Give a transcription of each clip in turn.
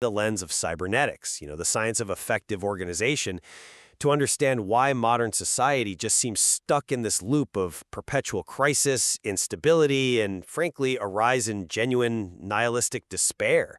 the lens of cybernetics, the science of effective organization, to understand why modern society just seems stuck in this loop of perpetual crisis, instability, and frankly, a rise in genuine nihilistic despair.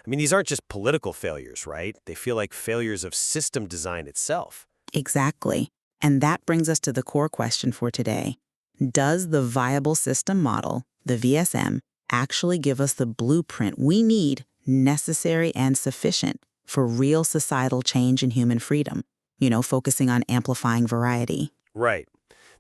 I mean, these aren't just political failures, right? They feel like failures of system design itself. Exactly. And that brings us to the core question for today. Does the viable system model, the VSM, actually give us the blueprint we need, necessary and sufficient, for real societal change and human freedom? Focusing on amplifying variety. Right.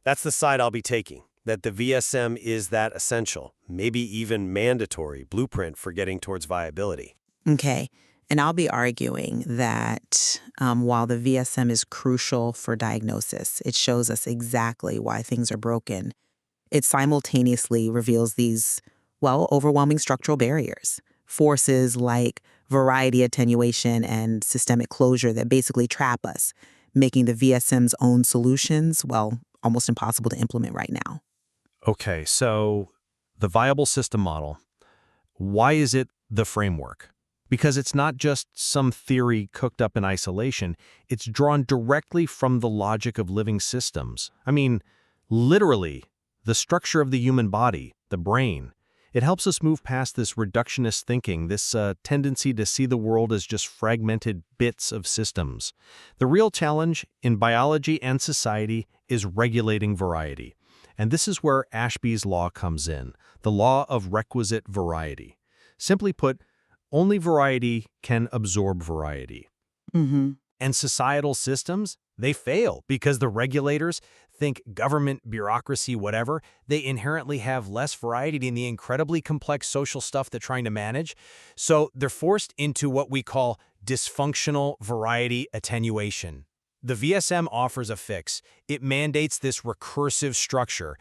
That's the side I'll be taking, that the VSM is that essential, maybe even mandatory blueprint for getting towards viability. Okay. And I'll be arguing that while the VSM is crucial for diagnosis, it shows us exactly why things are broken. It simultaneously reveals these, overwhelming structural barriers, forces like variety attenuation and systemic closure that basically trap us, making the VSM's own solutions, almost impossible to implement right now. Okay, so the viable system model, why is it the framework? Because it's not just some theory cooked up in isolation, it's drawn directly from the logic of living systems. I mean, literally, the structure of the human body, the brain. It helps us move past this reductionist thinking, this tendency to see the world as just fragmented bits of systems. The real challenge in biology and society is regulating variety. And this is where Ashby's law comes in, the law of requisite variety. Simply put, only variety can absorb variety. Mm-hmm. And societal systems, they fail because the regulators think government, bureaucracy, whatever, they inherently have less variety in the incredibly complex social stuff they're trying to manage. So they're forced into what we call dysfunctional variety attenuation. The VSM offers a fix. It mandates this recursive structure,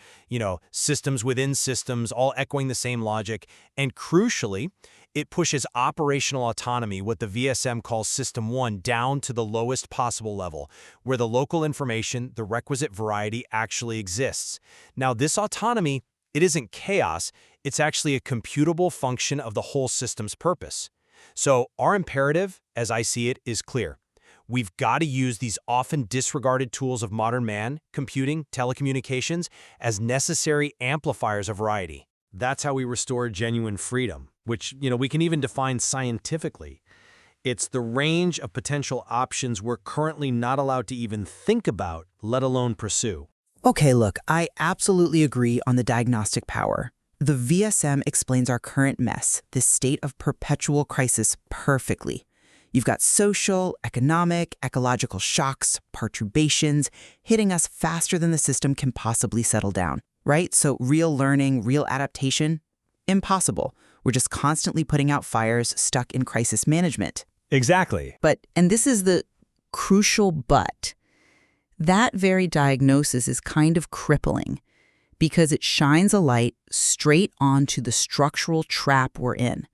systems within systems, all echoing the same logic. And crucially, it pushes operational autonomy, what the VSM calls System 1, down to the lowest possible level, where the local information, the requisite variety, actually exists. Now, this autonomy, it isn't chaos. It's actually a computable function of the whole system's purpose. So our imperative, as I see it, is clear. We've got to use these often disregarded tools of modern man, computing, telecommunications, as necessary amplifiers of variety. That's how we restore genuine freedom, which, we can even define scientifically. It's the range of potential options we're currently not allowed to even think about, let alone pursue. Okay, look, I absolutely agree on the diagnostic power. The VSM explains our current mess, this state of perpetual crisis, perfectly. You've got social, economic, ecological shocks, perturbations hitting us faster than the system can possibly settle down, right? So real learning, real adaptation, impossible. We're just constantly putting out fires, stuck in crisis management. Exactly. And this is the crucial but, that very diagnosis is kind of crippling because it shines a light straight onto the structural trap we're in.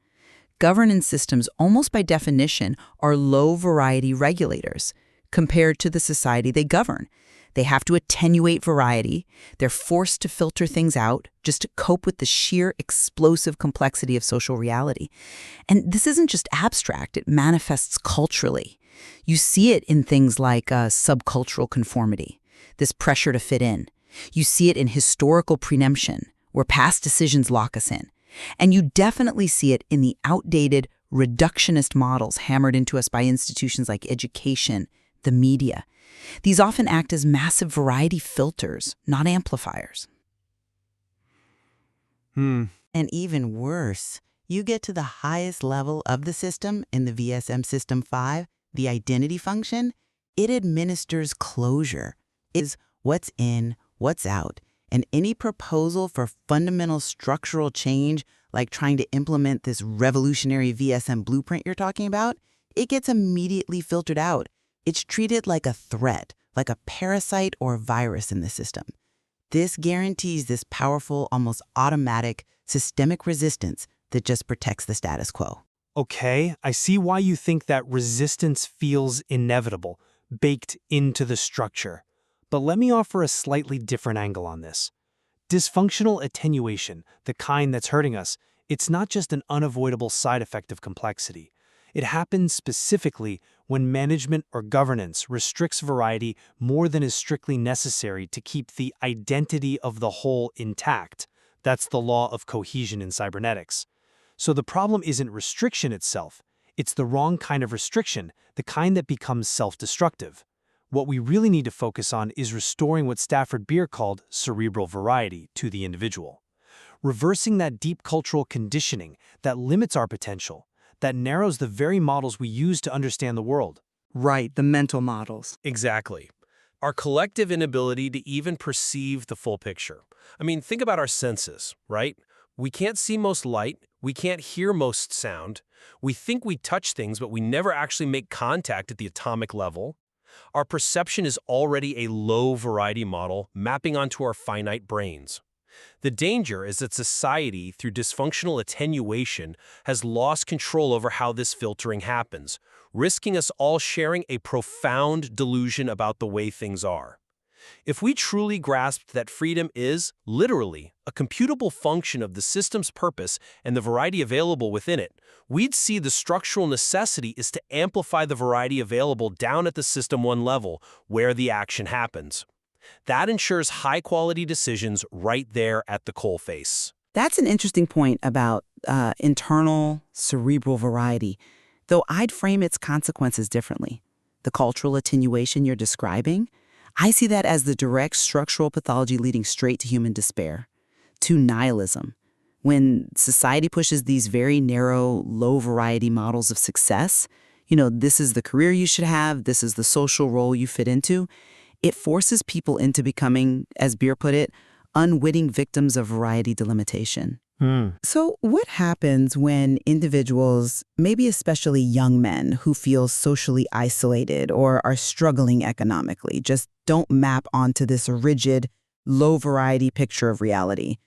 Governance systems, almost by definition, are low-variety regulators compared to the society they govern. They have to attenuate variety. They're forced to filter things out just to cope with the sheer explosive complexity of social reality. And this isn't just abstract. It manifests culturally. You see it in things like subcultural conformity, this pressure to fit in. You see it in historical preemption, where past decisions lock us in. And you definitely see it in the outdated, reductionist models hammered into us by institutions like education, the media. These often act as massive variety filters, not amplifiers. And even worse, you get to the highest level of the system in the VSM System 5, the identity function, it administers closure. It is what's in, what's out. And any proposal for fundamental structural change, like trying to implement this revolutionary VSM blueprint you're talking about, it gets immediately filtered out. It's treated like a threat, like a parasite or a virus in the system. This guarantees this powerful, almost automatic, systemic resistance that just protects the status quo. Okay, I see why you think that resistance feels inevitable, baked into the structure. But let me offer a slightly different angle on this. Dysfunctional attenuation, the kind that's hurting us, it's not just an unavoidable side effect of complexity. It happens specifically when management or governance restricts variety more than is strictly necessary to keep the identity of the whole intact. That's the law of cohesion in cybernetics. So the problem isn't restriction itself, it's the wrong kind of restriction, the kind that becomes self-destructive. What we really need to focus on is restoring what Stafford Beer called cerebral variety to the individual. Reversing that deep cultural conditioning that limits our potential, that narrows the very models we use to understand the world. Right, the mental models. Exactly. Our collective inability to even perceive the full picture. I mean, think about our senses, right? We can't see most light, we can't hear most sound, we think we touch things, but we never actually make contact at the atomic level. Our perception is already a low variety model mapping onto our finite brains. The danger is that society, through dysfunctional attenuation, has lost control over how this filtering happens, risking us all sharing a profound delusion about the way things are. If we truly grasped that freedom is, literally, a computable function of the system's purpose and the variety available within it, we'd see the structural necessity is to amplify the variety available down at the System 1 level, where the action happens. That ensures high-quality decisions right there at the coalface. That's an interesting point about internal cerebral variety, though I'd frame its consequences differently. The cultural attenuation you're describing, I see that as the direct structural pathology leading straight to human despair, to nihilism. When society pushes these very narrow, low-variety models of success, this is the career you should have, this is the social role you fit into, it forces people into becoming, as Beer put it, unwitting victims of variety delimitation. So what happens when individuals, maybe especially young men who feel socially isolated or are struggling economically, just don't map onto this rigid, low-variety picture of reality?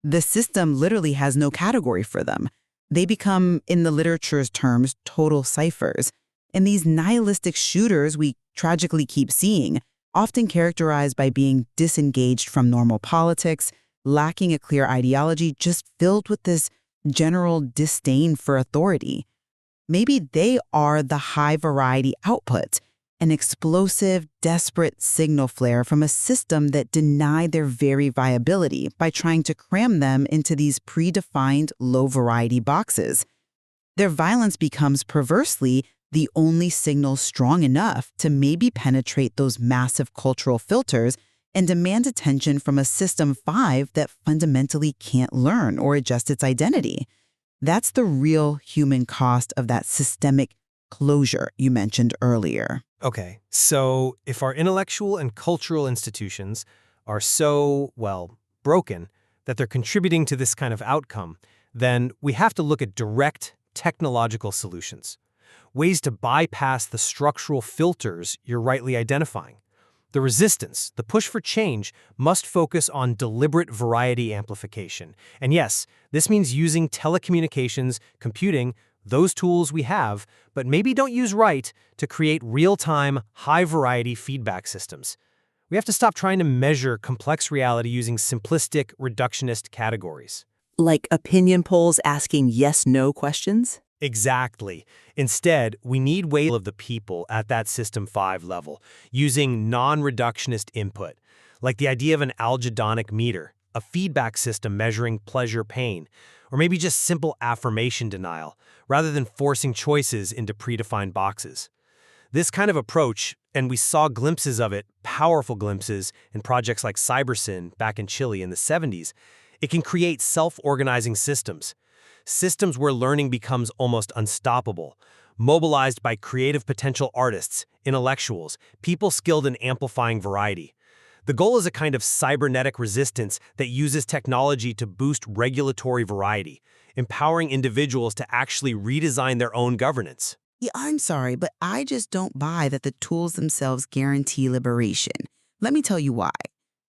The system literally has no category for them. They become, in the literature's terms, total ciphers. And these nihilistic shooters we tragically keep seeing, often characterized by being disengaged from normal politics, lacking a clear ideology, just filled with this general disdain for authority. Maybe they are the high-variety output, an explosive, desperate signal flare from a system that denied their very viability by trying to cram them into these predefined low-variety boxes. Their violence becomes, perversely, the only signal strong enough to maybe penetrate those massive cultural filters and demand attention from a System 5 that fundamentally can't learn or adjust its identity. That's the real human cost of that systemic closure you mentioned earlier. Okay, so if our intellectual and cultural institutions are so, broken that they're contributing to this kind of outcome, then we have to look at direct technological solutions, ways to bypass the structural filters you're rightly identifying. The resistance, the push for change, must focus on deliberate variety amplification. And yes, this means using telecommunications, computing, those tools we have, but maybe don't use right to create real-time, high-variety feedback systems. We have to stop trying to measure complex reality using simplistic, reductionist categories. Like opinion polls asking yes-no questions? Exactly. Instead, we need ways of the people at that System 5 level, using non-reductionist input, like the idea of an algedonic meter, a feedback system measuring pleasure-pain, or maybe just simple affirmation denial, rather than forcing choices into predefined boxes. This kind of approach, and we saw glimpses of it, powerful glimpses, in projects like Cybersyn back in Chile in the 70s, it can create self-organizing systems. Systems where learning becomes almost unstoppable, mobilized by creative potential artists, intellectuals, people skilled in amplifying variety. The goal is a kind of cybernetic resistance that uses technology to boost regulatory variety, empowering individuals to actually redesign their own governance. Yeah, I'm sorry, but I just don't buy that the tools themselves guarantee liberation. Let me tell you why.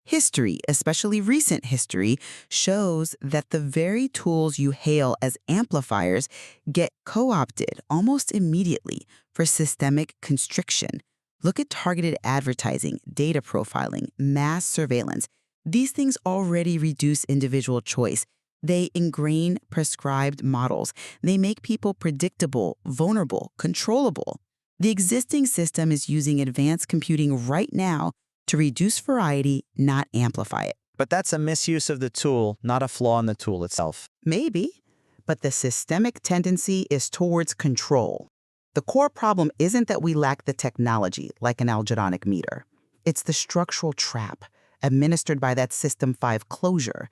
History, especially recent history, shows that the very tools you hail as amplifiers get co-opted almost immediately for systemic constriction. Look at targeted advertising, data profiling, mass surveillance. These things already reduce individual choice. They ingrain prescribed models. They make people predictable, vulnerable, controllable. The existing system is using advanced computing right now to reduce variety, not amplify it. But that's a misuse of the tool, not a flaw in the tool itself. Maybe, but the systemic tendency is towards control. The core problem isn't that we lack the technology, like an algedonic meter. It's the structural trap administered by that System 5 closure.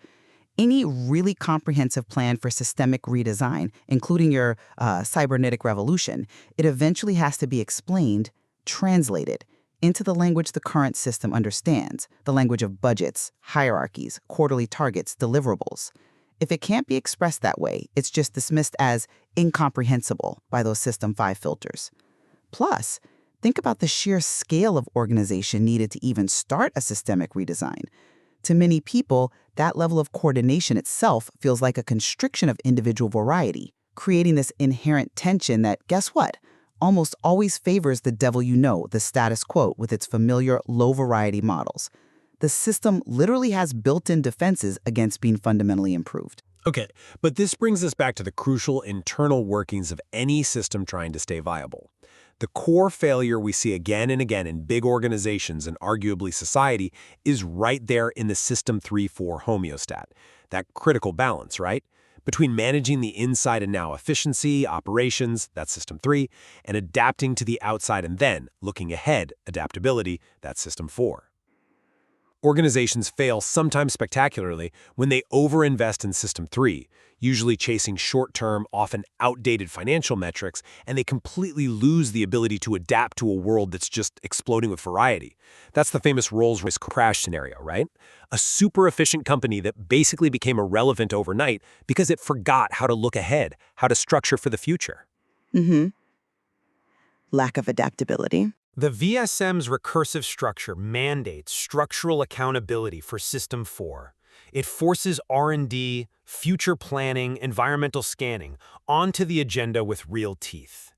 Any really comprehensive plan for systemic redesign, including your cybernetic revolution, it eventually has to be explained, translated, into the language the current system understands, the language of budgets, hierarchies, quarterly targets, deliverables. If it can't be expressed that way, it's just dismissed as incomprehensible by those System 5 filters. Plus, think about the sheer scale of organization needed to even start a systemic redesign. To many people, that level of coordination itself feels like a constriction of individual variety, creating this inherent tension that, guess what, almost always favors the devil you know, the status quo, with its familiar low-variety models. The system literally has built-in defenses against being fundamentally improved. Okay, but this brings us back to the crucial internal workings of any system trying to stay viable. The core failure we see again and again in big organizations and arguably society is right there in the System 3-4 homeostat, that critical balance, right? Between managing the inside and now efficiency, operations, that's System 3, and adapting to the outside and then, looking ahead, adaptability, that's System 4. Organizations fail sometimes spectacularly when they overinvest in System 3, usually chasing short-term, often outdated financial metrics, and they completely lose the ability to adapt to a world that's just exploding with variety. That's the famous Rolls-Royce crash scenario, right? A super efficient company that basically became irrelevant overnight because it forgot how to look ahead, how to structure for the future. Lack of adaptability. The VSM's recursive structure mandates structural accountability for System 4. It forces R&D, future planning, environmental scanning onto the agenda with real teeth.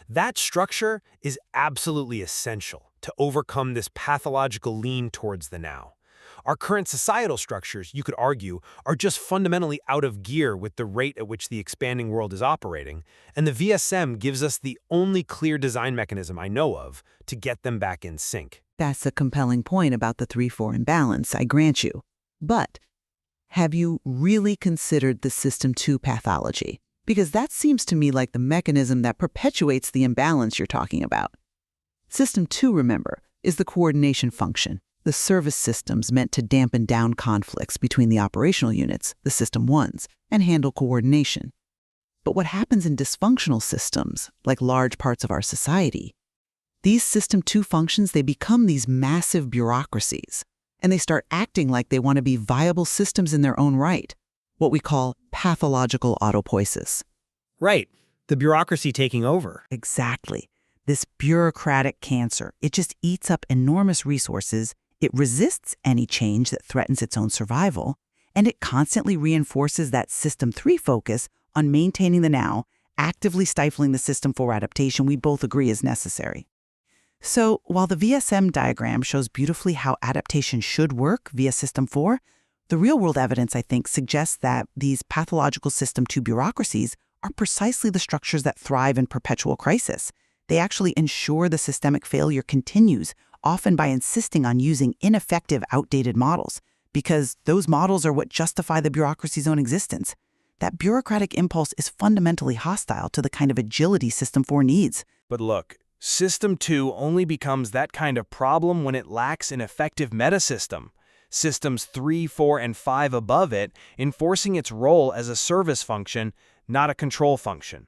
That structure is absolutely essential to overcome this pathological lean towards the now. Our current societal structures, you could argue, are just fundamentally out of gear with the rate at which the expanding world is operating, and the VSM gives us the only clear design mechanism I know of to get them back in sync. That's a compelling point about the 3-4 imbalance, I grant you. But have you really considered the System 2 pathology? Because that seems to me like the mechanism that perpetuates the imbalance you're talking about. System 2, remember, is the coordination function, the service systems meant to dampen down conflicts between the operational units, the System 1s, and handle coordination. But what happens in dysfunctional systems, like large parts of our society? These System 2 functions, they become these massive bureaucracies, and they start acting like they want to be viable systems in their own right, what we call pathological autopoiesis. Right, the bureaucracy taking over. Exactly. This bureaucratic cancer, it just eats up enormous resources, it resists any change that threatens its own survival, and it constantly reinforces that System 3 focus on maintaining the now, actively stifling the System 4 adaptation we both agree is necessary. So, while the VSM diagram shows beautifully how adaptation should work via System 4, the real-world evidence, I think, suggests that these pathological System 2 bureaucracies are precisely the structures that thrive in perpetual crisis. They actually ensure the systemic failure continues, often by insisting on using ineffective, outdated models, because those models are what justify the bureaucracy's own existence. That bureaucratic impulse is fundamentally hostile to the kind of agility System 4 needs. But look, System 2 only becomes that kind of problem when it lacks an effective metasystem. Systems 3, 4, and 5 above it enforcing its role as a service function, not a control function.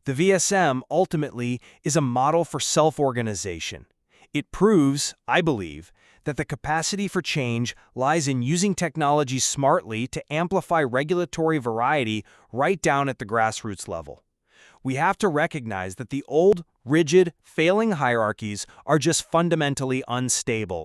The VSM, ultimately, is a model for self-organization. It proves, I believe, that the capacity for change lies in using technology smartly to amplify regulatory variety right down at the grassroots level. We have to recognize that the old, rigid, failing hierarchies are just fundamentally unstable